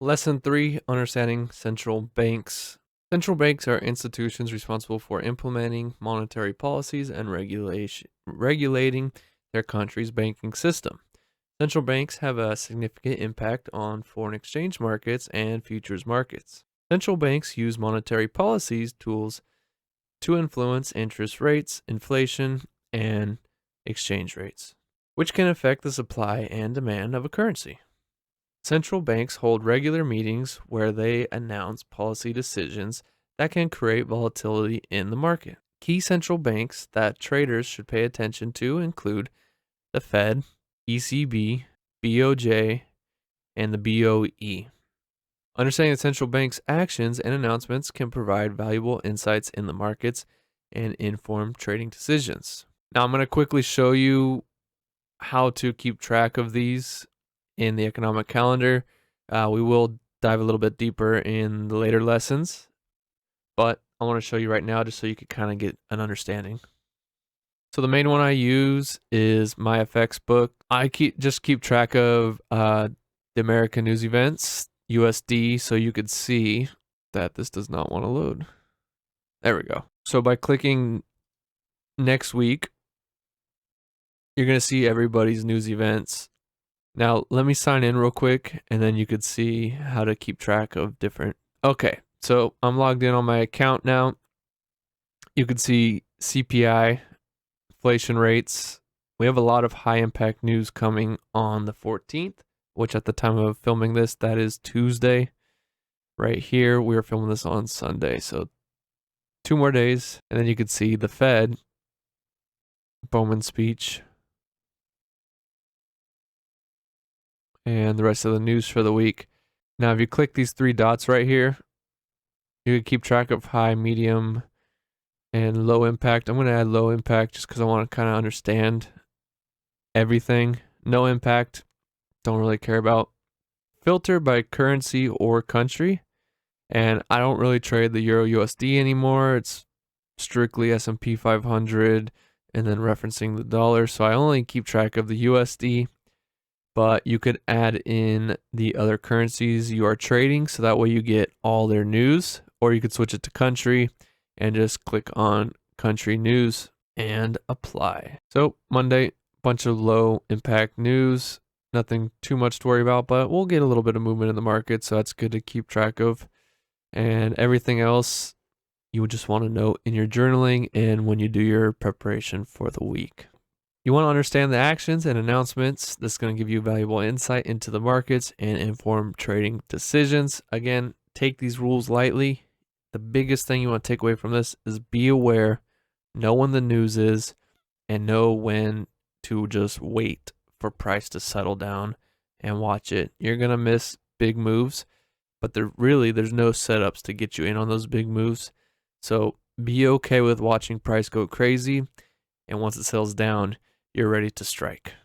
Lesson 3, Understanding Central Banks. Central banks are institutions responsible for implementing monetary policies and regulating their country's banking system. Central banks have a significant impact on foreign exchange markets and futures markets. Central banks use monetary policies tools to influence interest rates, inflation, and exchange rates, which can affect the supply and demand of a currency. Central banks hold regular meetings where they announce policy decisions that can create volatility in the market. Key central banks that traders should pay attention to include the Fed, ECB, BOJ, and the BOE. Understanding the central bank's actions and announcements can provide valuable insights in the markets and inform trading decisions. Now, I'm going to quickly show you how to keep track of these in the economic calendar. We will dive a little bit deeper in the later lessons, but I want to show you right now just so you can kind of get an understanding. So the main one I use is my FX book. I keep track of the American news events, USD, so you could see that this does not want to load. There we go. So by clicking next week, you're going to see everybody's news events. Now, let me sign in real quick, and then you could see how to keep track of different. Okay, so I'm logged in on my account now. You can see CPI, inflation rates. We have a lot of high impact news coming on the 14th, which at the time of filming this, that is Tuesday. Right here, we are filming this on Sunday, so 2 more days. And then you could see the Fed, Bowman's speech, and the rest of the news for the week. Now, if you click these 3 dots right here, you can keep track of high, medium, and low impact. I'm going to add low impact just because I want to kind of understand everything. No impact, don't really care about. Filter by currency or country. And I don't really trade the Euro USD anymore. It's strictly S&P 500 and then referencing the dollar. So I only keep track of the USD. But you could add in the other currencies you are trading, so that way you get all their news, or you could switch it to country and just click on country news and apply. So Monday, bunch of low impact news, nothing too much to worry about, but we'll get a little bit of movement in the market, so that's good to keep track of. And everything else you would just want to note in your journaling and when you do your preparation for the week. You want to understand the actions and announcements. This is going to give you valuable insight into the markets and inform trading decisions. Again, take these rules lightly. The biggest thing you want to take away from this is be aware, know when the news is, and know when to just wait for price to settle down and watch it. You're going to miss big moves, but there's no setups to get you in on those big moves. So be okay with watching price go crazy, and once it settles down, you're ready to strike.